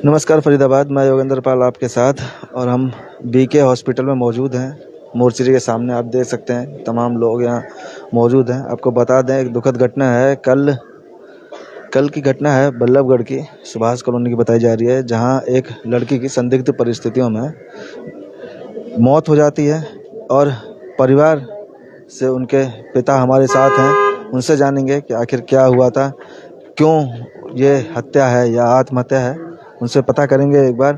नमस्कार फरीदाबाद, मैं योगेंद्र पाल आपके साथ और हम बीके हॉस्पिटल में मौजूद हैं। मोर्चरी के सामने आप देख सकते हैं तमाम लोग यहाँ मौजूद हैं। आपको बता दें एक दुखद घटना है, कल की घटना है बल्लभगढ़ की सुभाष कॉलोनी की बताई जा रही है, जहाँ एक लड़की की संदिग्ध परिस्थितियों में मौत हो जाती है और परिवार से उनके पिता हमारे साथ हैं। उनसे जानेंगे कि आखिर क्या हुआ था, क्यों ये हत्या है या आत्महत्या है, उनसे पता करेंगे एक बार।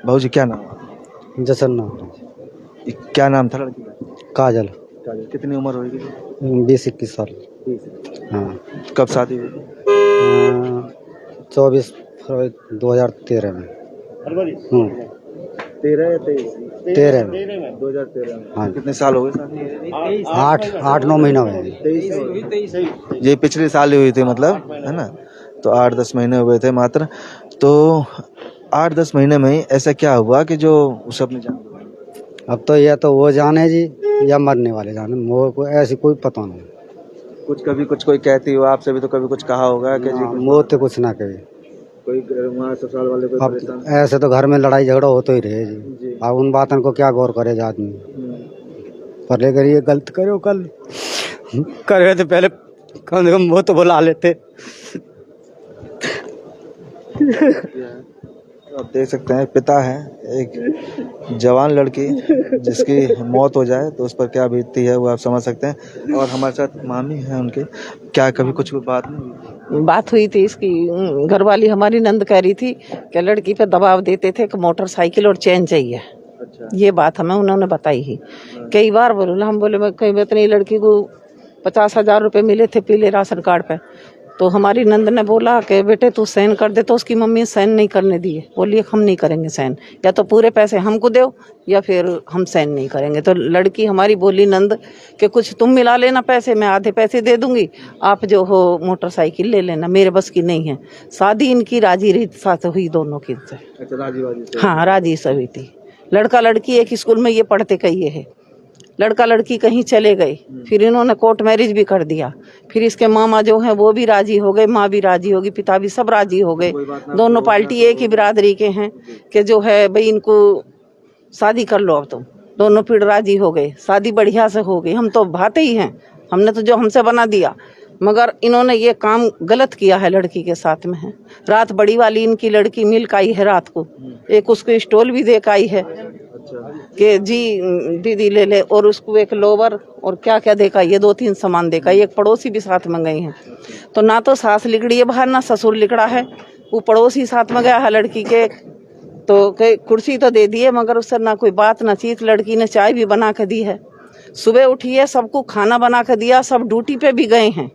भाऊ जी, क्या नाम? जसन नाम। क्या नाम था लड़की का? काजल। कितनी उम्र होगी? 20-21 साल। हाँ। कब शादी हुई? 24 फरवरी 2013 में। 13 या 23? 13 में। 2013 में। हाँ। कितने साल हो गए शादी? 8-9 महीना हुए। 23। ये पिछले साल ही हुई थी, मतलब है ना, तो 8-10 महीने हुए थे मात्र। तो 8-10 महीने में ही ऐसा क्या हुआ कि जो उस अपने जान? अब तो यह तो वो जाने जी या मरने वाले जाने, मोह को ऐसी कोई पता नहीं। कभी कुछ कोई कहती हो आपसे भी, तो कभी कुछ कहा होगा कि जी मोह तो कुछ ना कहे। कोई वहाँ ससुराल वाले कोई परेशान? अब ऐसे तो घर में लड़ाई झगड़ा होते ही रहे जी। अब उन बातों को क्या गौर करे आदमी। पर लेकर ये गलत करो, कल करे तो पहले कम से कम वो तो बुला लेते। आप देख सकते हैं पिता है एक जवान लड़की जिसकी मौत हो जाए तो उस पर क्या बीतती है वो आप समझ सकते हैं। और हमारे साथ मामी है उनके। क्या कभी कुछ बात नहीं? बात हुई थी इसकी, घरवाली हमारी नंद कह रही थी कि लड़की पे दबाव देते थे कि मोटरसाइकिल और चैन चाहिए। अच्छा। ये बात हमें उन्होंने बताई ही। कई बार बोला, हम बोले मैं कहीं इतनी लड़की को 50,000 रुपए मिले थे पीले राशन कार्ड पे। तो हमारी नंद ने बोला कि बेटे तू साइन कर दे, तो उसकी मम्मी साइन नहीं करने दिए। बोलिए हम नहीं करेंगे साइन, या तो पूरे पैसे हमको दो या फिर हम साइन नहीं करेंगे। तो लड़की हमारी बोली नंद कि कुछ तुम मिला लेना पैसे, मैं आधे पैसे दे दूंगी, आप जो हो मोटरसाइकिल ले लेना, मेरे बस की नहीं है। शादी इनकी राजी रीत साथ हुई दोनों की से। अच्छा, राजी से? हाँ, राजी से हुई थी। लड़का लड़की एक स्कूल में ये पढ़ते कहिए है। लड़का लड़की कहीं चले गए, फिर इन्होंने कोर्ट मैरिज भी कर दिया। फिर इसके मामा जो हैं वो भी राजी हो गए, माँ भी राजी होगी, पिता भी, सब राजी हो गए। दोनों पार्टी एक ही बिरादरी के हैं कि जो है भाई इनको शादी कर लो। अब तो दोनों फिर राजी हो गए, शादी बढ़िया से हो गई। हम तो भाते ही हैं, हमने तो जो हमसे बना दिया, मगर इन्होंने ये काम गलत किया है। लड़की के साथ में है। रात बड़ी वाली इनकी लड़की मिल्क आई है रात को, एक उसको स्टॉल भी देख आई है कि जी दीदी ले ले, और उसको एक लोवर और क्या क्या देखा, ये 2-3 सामान देखा। एक पड़ोसी भी साथ में गई हैं। तो ना तो सास लिकड़ी है बाहर, ना ससुर लिकड़ा है। वो पड़ोसी साथ में गया है लड़की के, तो कुर्सी तो दे दी है मगर उससे ना कोई बात ना चीत। लड़की ने चाय भी बना के दी है, सुबह उठी है, सबको खाना बना के दिया, सब ड्यूटी पे भी गए हैं,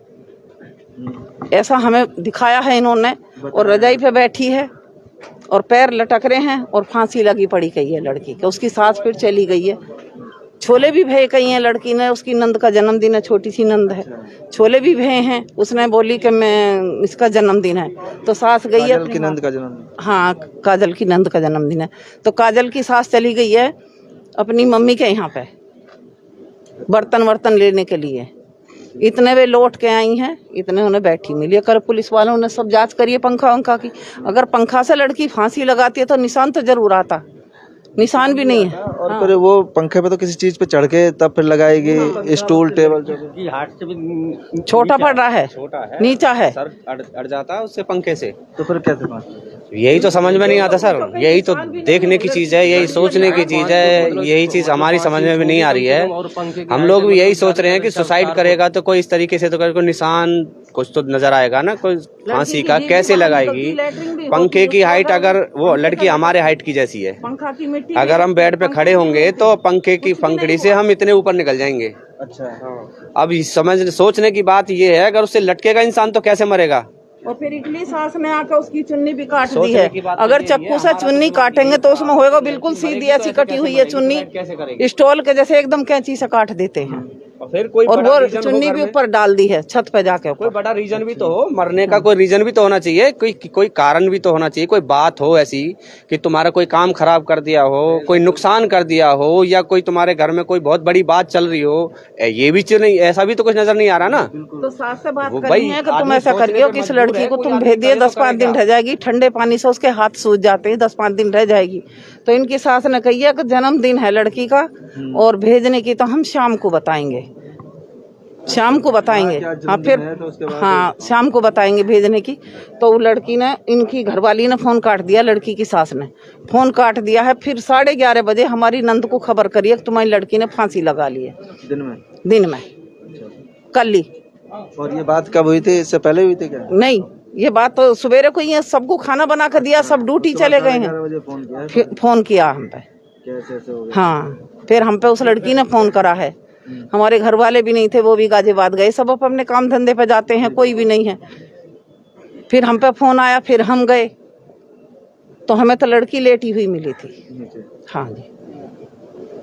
ऐसा हमें दिखाया है इन्होंने। और रजाई पे बैठी है और पैर लटक रहे हैं और फांसी लगी पड़ी गई है लड़की के। उसकी सास फिर चली गई है। छोले भी भे गई हैं लड़की ने, उसकी नंद का जन्मदिन है, छोटी सी नंद है, छोले भी भे हैं। उसने बोली कि मैं इसका जन्मदिन है, तो सास गई है। काजल की नंद का जन्मदिन? हाँ, काजल की नंद का जन्मदिन है। तो काजल की सास चली गई है अपनी मम्मी के यहाँ पे बर्तन वर्तन लेने के लिए। इतने वे लौट के आई हैं, इतने उन्हें बैठी मिली। कर पुलिस वालों ने सब जांच करी है पंखा वंखा की। अगर पंखा से लड़की फांसी लगाती है तो निशान तो जरूर आता, निशान भी नहीं है। और फिर वो पंखे पे तो किसी चीज पे चढ़ के तब फिर लगाएगी, स्टूल टेबल जो हाथ से भी छोटा पड़ रहा है, नीचा है, सर अड़ जाता है उससे पंखे से। तो फिर कैसे? यही तो समझ में नहीं आता सर, यही तो देखने की चीज है, यही सोचने की चीज है, यही चीज हमारी समझ में भी नहीं आ रही है। हम लोग भी यही सोच रहे हैं कि सुसाइड करेगा तो कोई इस तरीके से तो कोई निशान कुछ तो नजर आएगा ना, कोई फांसी का कैसे लगाएगी। पंखे की हाइट, अगर वो लड़की हमारे हाइट की जैसी है, अगर हम बेड पे खड़े होंगे तो पंखे की पंखड़ी से हम इतने ऊपर निकल जाएंगे। अच्छा। अब सोचने की बात ये है, अगर उससे लटकेगा इंसान तो कैसे मरेगा। और फिर इटली सास ने आकर उसकी चुन्नी भी काट दी है। अगर चक्कू से चुन्नी काटेंगे तो उसमें होएगा बिल्कुल सीधी ऐसी कटी हुई है चुन्नी, स्टॉल के जैसे एकदम कैंची से काट देते हैं। फिर कोई और बड़ा वो reason हो चुन्नी घर भी में? ऊपर डाल दी है छत पे जाके कोई ऊपर। बड़ा रीजन भी तो हो, मरने का कोई रीजन भी तो होना चाहिए, कोई कारण भी तो होना चाहिए, कोई बात हो ऐसी कि तुम्हारा कोई काम खराब कर दिया हो, कोई नुकसान कर दिया हो, या कोई तुम्हारे घर में कोई बहुत बड़ी बात चल रही हो। ये भी चीज नहीं, ऐसा भी तो कुछ नजर नहीं आ रहा ना। तो सास से बात वो करनी भाई है कि तुम आदमी ऐसा सोचने कर रही हो पे कि इस मजबूर लड़की है, को कोई तुम आदमी भेज दिए करे तो 10-5 दिन करेगा। रह जाएगी, ठंडे पानी से उसके हाथ सूज जाते हैं, 10-5 दिन रह जाएगी। तो इनकी सास ने कही है कि जन्मदिन है लड़की का और भेजने की तो हम शाम को बताएंगे, शाम को बताएंगे। हाँ फिर हाँ शाम को बताएंगे भेजने की। तो वो लड़की ने, इनकी घरवाली ने फोन काट दिया, लड़की की सास ने फोन काट दिया है। फिर 11:30 बजे हमारी नंद को खबर करी है कि तुम्हारी लड़की ने फांसी लगा ली है दिन में कल ही। और ये बात कब हुई थी, इससे पहले हुई थी क्या? नहीं, ये बात तो सवेरे को ही है, सबको खाना बना कर दिया, सब ड्यूटी चले गए हैं। 11 बजे फोन किया है? फिर फोन किया हम पे। कैसे ऐसे हो गया? हाँ फिर हम पे उस लड़की ने फोन करा है। हमारे घर वाले भी नहीं थे, वो भी गाजियाबाद गए, सब अपने काम धंधे पे जाते हैं, कोई भी नहीं है। फिर हम पे फोन आया, फिर हम गए तो हमें तो लड़की लेटी हुई मिली थी। हाँ जी,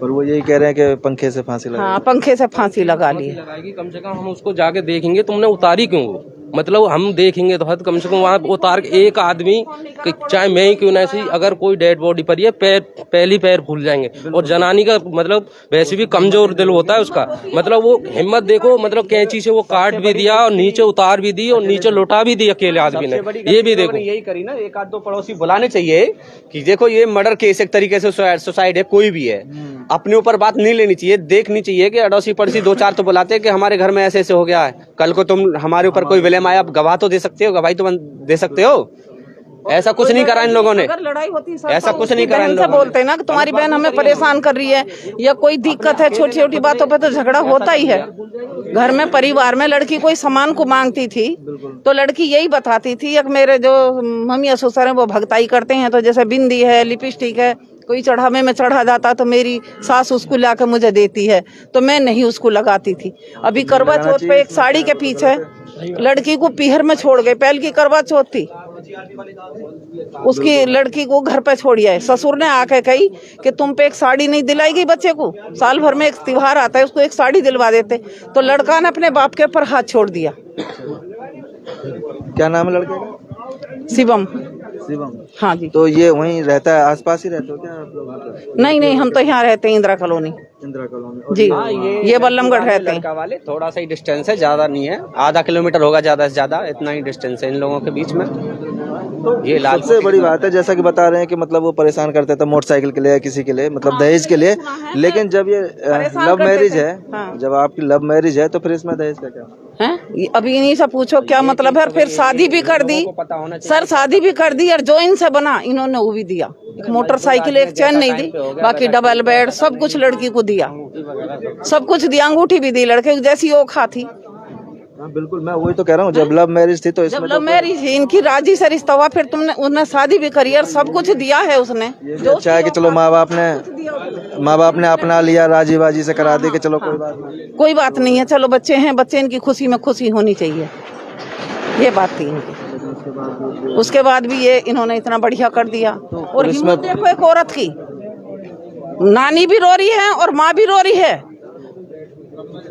और वो यही कह रहे हैं कि पंखे से फांसी लगा। हाँ पंखे से फांसी लगा ली है। लगाएगी, कम से कम हम उसको जाके देखेंगे, तुमने उतारी क्यों वो, मतलब हम देखेंगे तो हद कम से कम वहाँ उतार के एक आदमी, चाहे मैं ही क्यों ना सी, अगर कोई डेड बॉडी पर है पहली पैर फूल जाएंगे। और जनानी का मतलब वैसे भी कमजोर दिल होता है उसका, मतलब वो हिम्मत देखो, मतलब कैंची से वो काट भी दिया और नीचे उतार भी दी और नीचे लौटा भी दी अकेले आदमी ने। ये भी देखो, यही करी ना, एक आध दो पड़ोसी बुलाने चाहिए कि देखो ये मर्डर केस एक तरीके से सुसाइड है, कोई भी है, अपने ऊपर बात नहीं लेनी चाहिए, देखनी चाहिए कि अड़ोसी पड़ोसी 2-4 तो बुलाते हैं कि हमारे घर में ऐसे ऐसे हो गया है, कल को तुम हमारे ऊपर कोई विलेम आया, आप गवाह तो दे सकते हो, गवाही तो दे सकते हो। ऐसा कुछ नहीं करा इन लोगों ने, अगर लड़ाई होती सर, ऐसा तो कुछ नहीं उसकी करा इन बहन से लोगों ने। बोलते हैं ना कि तुम्हारी बहन हमें परेशान कर रही है या कोई दिक्कत है, छोटी छोटी बातों पे तो झगड़ा होता ही है घर में, परिवार में। लड़की कोई सामान को मांगती थी तो लड़की यही बताती थी, एक मेरे जो मम्मी ससुर हैं वो भगताई करते हैं, तो जैसे बिंदी है, लिपस्टिक है, कोई चढ़ावे में चढ़ा जाता तो मेरी सास उसको लाकर मुझे देती है, तो मैं नहीं उसको लगाती थी। अभी करवा चौथ पे एक साड़ी के पीछे लड़की को पीहर में छोड़ गए, पहल की करवा चौथ थी, उसकी लड़की को घर पे छोड़ी है। ससुर ने आके कही कि तुम पे एक साड़ी नहीं दिलाई गई बच्चे को, साल भर में एक त्योहार आता है, उसको एक साड़ी दिलवा देते। तो लड़का ने अपने बाप के ऊपर हाथ छोड़ दिया। क्या नाम है लड़के का? शिवम। शिवम। हाँ जी। तो ये वहीं रहता है, आसपास ही रहते हो क्या आप लोग? मतलब नहीं नहीं, हम तो यहाँ रहते हैं, इंदिरा कॉलोनी इंदिरा कॉलोनी। जी। हाँ, ये बल्लमगढ़ रहते हैं। लड़का वाले थोड़ा सा ही डिस्टेंस है, ज्यादा नहीं है, आधा किलोमीटर होगा ज्यादा से ज्यादा, इतना ही डिस्टेंस है इन लोगों के बीच में। ये लाल सबसे बड़ी बात है, जैसा कि बता रहे हैं कि मतलब वो परेशान करते थे मोटरसाइकिल के लिए, किसी के लिए, मतलब दहेज के लिए। लेकिन जब ये लव मैरिज है, जब आपकी लव मैरिज है, तो फिर इसमें दहेज का क्या हैं? अभी इन्हीं से पूछो क्या मतलब है। फिर शादी भी कर दी सर, शादी भी कर दी और जो इनसे बना इन्होंने वो भी दिया, एक मोटरसाइकिल, एक चैन नहीं दी, बाकी डबल बेड सब कुछ लड़की को दिया, सब कुछ दिया, अंगूठी भी दी लड़के को, जैसी ओखा थी। हाँ बिल्कुल, मैं वही तो कह रहा हूँ, जब लव मैरिज थी तो जब इसमें लव मैरिज इनकी राजी से रिश्ता हुआ, फिर तुमने उन्हें शादी भी करी और सब कुछ दिया है उसने। ये भी अच्छा है कि चलो माँ बाप ने अपना लिया, राजी बाजी से करा दी कि चलो कोई बात नहीं। कोई बात नहीं है, चलो बच्चे हैं, बच्चे इनकी खुशी में खुशी होनी चाहिए, ये बात थी इनकी। उसके बाद भी ये इन्होंने इतना बढ़िया कर दिया। और हिम्मत देखो एक औरत की, नानी भी रो रही है और माँ भी रो रही है,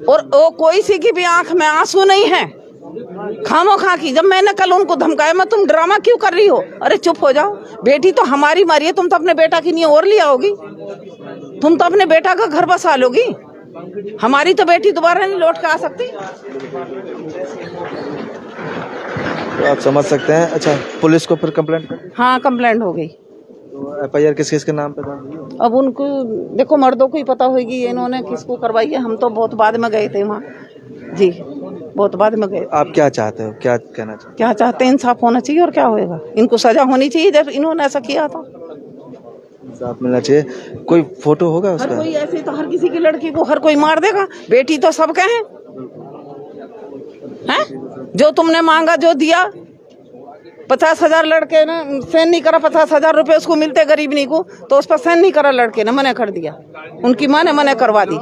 और वो कोई सी की भी आंख में आंसू नहीं है, खामोखा की। जब मैंने कल उनको धमकाया, मैं तुम ड्रामा क्यों कर रही हो, अरे चुप हो जाओ, बेटी तो हमारी मारी है, तुम तो अपने बेटा की नहीं और लिया होगी, तुम तो अपने बेटा का घर बसा लोगी, हमारी तो बेटी दोबारा नहीं लौट के आ सकती। तो आप समझ सकते हैं। अच्छा, पुलिस को फिर कंप्लेंट कर दी? हाँ कंप्लेंट हो गई। तो एफआईआर किस किस के नाम पे था? अब उनको देखो, मर्दों को ही पता होगी इन्होंने किसको करवाई है, हम तो बहुत बाद में गए थे वहाँ जी, बहुत बाद में गए। आप क्या चाहते हो, क्या कहना चाहते क्या चाहते हैं? इंसाफ होना चाहिए और क्या होएगा, इनको सजा होनी चाहिए जब इन्होंने ऐसा किया था। हो? इंसाफ मिलना चाहिए। कोई फोटो होगा हर उसका? कोई ऐसे तो हर किसी की लड़की को हर कोई मार देगा, बेटी तो सबके हैं। जो तुमने मांगा, जो दिया, 50,000 लड़के ने सेन नहीं करा, 50,000 रुपए उसको मिलते गरीबनी को, तो उस पर सेन नहीं करा, लड़के ने मना कर दिया, उनकी माँ ने मना करवा दी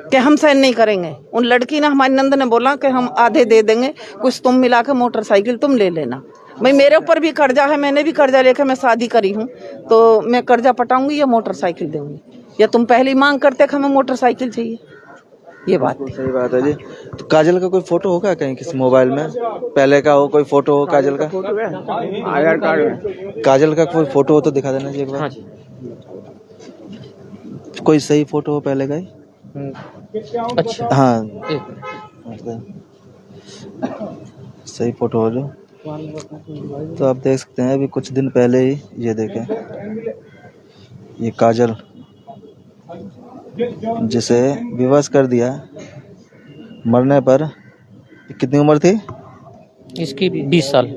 कि हम सेन नहीं करेंगे। उन लड़की ने, हमारी नंद ने बोला कि हम आधे दे देंगे, कुछ तुम मिला के मोटरसाइकिल तुम ले लेना। भाई मेरे ऊपर भी कर्जा है, मैंने भी कर्जा लेकर मैं शादी करी हूँ, तो मैं कर्जा पटाऊंगी या मोटरसाइकिल दूंगी, या तुम पहली मांग करते कि हमें मोटरसाइकिल चाहिए। ये बात थी। सही बात है जी। तो काजल का कोई फोटो होगा कहीं किसी मोबाइल में, पहले का हो कोई फोटो हो काजल का? आधार कार्ड काजल का कोई फोटो हो तो दिखा देना जी एक बार। हाँ जी। कोई सही फोटो हो पहले का ही? अच्छा, हाँ, एक मतलब सही फोटो हो जो। तो आप देख सकते हैं अभी कुछ दिन पहले ही ये देखें, ये काजल जिसे विवश कर दिया मरने पर। कितनी उम्र थी? इसकी 20 साल।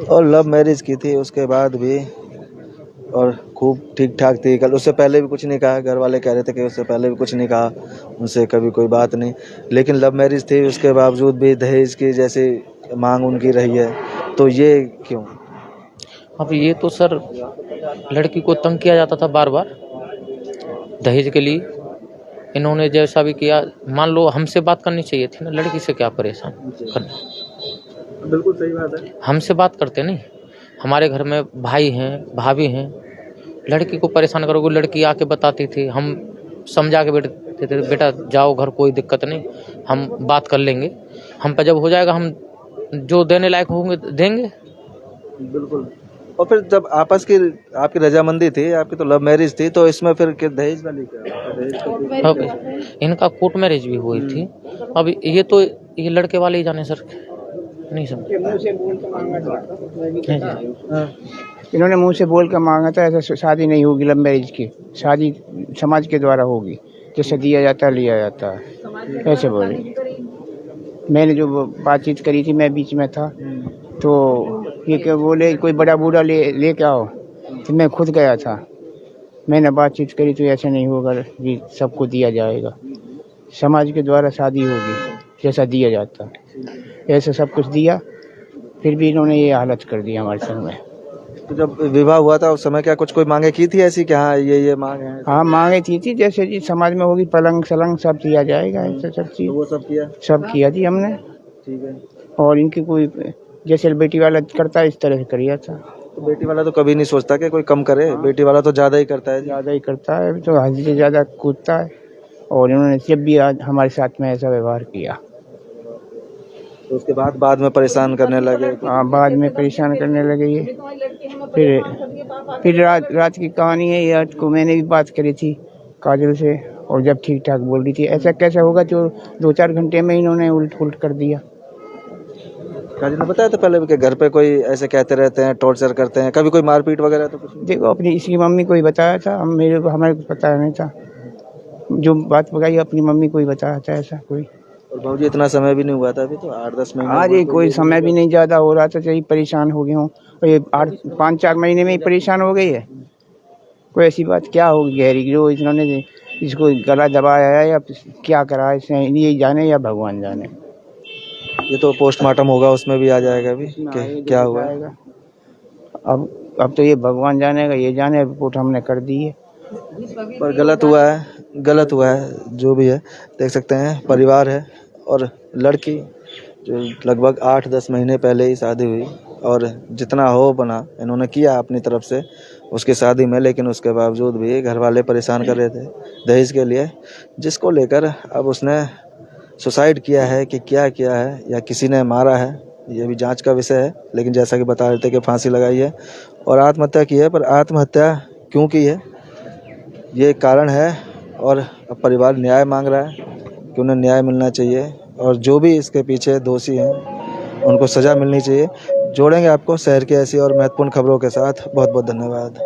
और लव मैरिज की थी उसके बाद भी, और खूब ठीक ठाक थी। कल उससे पहले भी कुछ नहीं कहा, घर वाले कह रहे थे कि उससे पहले भी कुछ नहीं कहा उनसे, कभी कोई बात नहीं। लेकिन लव मैरिज थी उसके बावजूद भी दहेज की जैसी मांग उनकी रही है, तो ये क्यों? अब ये तो सर लड़की को तंग किया जाता था बार बार दहेज के लिए। इन्होंने जैसा भी किया, मान लो हमसे बात करनी चाहिए थी ना, लड़की से क्या परेशान करना। बिल्कुल सही बात है। हमसे बात करते नहीं, हमारे घर में भाई हैं भाभी हैं, लड़की को परेशान करोगे। लड़की आके बताती थी, हम समझा के बैठते थे, बेटा जाओ घर, कोई दिक्कत नहीं, हम बात कर लेंगे, हम पे जब हो जाएगा हम जो देने लायक होंगे देंगे। बिल्कुल। और फिर जब आपस की आपकी रजामंदी थी, आपकी तो लव मैरिज थी, तो इसमें फिर दहेज वाली क्या? दहेज अब इनका कोर्ट मैरिज भी हुई थी। अब ये तो ये लड़के वाले ही जाने सर, नहीं समझ। इन्होंने मुंह से बोल कर मांगा था ऐसा शादी नहीं होगी, लव मैरिज की शादी समाज के द्वारा होगी, जैसे दिया जाता है लिया जाता है, ऐसे बोले। मैंने जो बातचीत करी थी, मैं बीच में था, तो ये क्या बोले कोई बड़ा बूढ़ा ले के आओ, तो मैं खुद गया था। मैंने बातचीत करी तो ऐसा नहीं होगा जी, सबको दिया जाएगा, समाज के द्वारा शादी होगी जैसा दिया जाता है, ऐसा सब कुछ दिया। फिर भी इन्होंने ये हालत कर दी हमारे संग में। तो जब विवाह हुआ था उस समय क्या कुछ कोई मांगे की थी ऐसी कि हाँ ये मांग है? हाँ मांगे थी जैसे जी समाज में होगी, पलंग सलंग सब दिया जाएगा, ऐसा सब चीज। तो वो सब किया जी हमने। ठीक है। और इनकी कोई जैसे बेटी वाला करता है इस तरह से करिया था। तो बेटी वाला तो कभी नहीं सोचता कि कोई कम करे, बेटी वाला तो ज्यादा ही करता है। ज़्यादा ही करता है, तो हद से ज़्यादा कूदता है। और इन्होंने जब भी आज हमारे साथ में ऐसा व्यवहार किया, तो उसके बाद में परेशान करने लगे। हाँ बाद में परेशान करने लगे ये। फिर रात की कहानी है, ये को मैंने भी बात करी थी काजल से, और जब ठीक ठाक बोल रही थी, ऐसा कैसे होगा जो 2-4 घंटे में इन्होंने उल्ट कर दिया। काजल ने बताया था पहले भी कि घर पे कोई ऐसे कहते रहते हैं, टॉर्चर करते हैं, कभी कोई मारपीट वगैरह तो कुछ नहीं? देखो अपनी इसकी मम्मी को ही बताया था, हमारे को पता नहीं था, जो बात बताई अपनी मम्मी को ही बताया था ऐसा कोई। और भाजी इतना समय भी नहीं हुआ था, अभी तो 8-10 महीने। आज ये कोई समय भी नहीं ज़्यादा हो रहा था, चाहिए परेशान हो गए हों, और ये 5-4 महीने में ही परेशान हो गई है। कोई ऐसी बात क्या होगी गहरी जो इन्होंने इसको गला दबाया है या क्या करा है, इसने ये जाने या भगवान जाने। ये तो पोस्टमार्टम होगा, उसमें भी आ जाएगा अभी कि क्या हुआ। अब तो ये भगवान जानेगा, ये जाने, रिपोर्ट हमने कर दी है। पर गलत हुआ है जो भी है। देख सकते हैं परिवार है और लड़की जो लगभग 8-10 महीने पहले ही शादी हुई, और जितना हो बना इन्होंने किया अपनी तरफ से उसकी शादी में, लेकिन उसके बावजूद भी घर वाले परेशान कर रहे थे दहेज के लिए, जिसको लेकर अब उसने सुसाइड किया है कि क्या किया है या किसी ने मारा है, ये भी जांच का विषय है। लेकिन जैसा कि बता रहे थे कि फांसी लगाई है और आत्महत्या की है, पर आत्महत्या क्यों की है ये कारण है, और अब परिवार न्याय मांग रहा है कि उन्हें न्याय मिलना चाहिए, और जो भी इसके पीछे दोषी हैं उनको सज़ा मिलनी चाहिए। जोड़ेंगे आपको शहर की ऐसी और महत्वपूर्ण खबरों के साथ। बहुत बहुत धन्यवाद।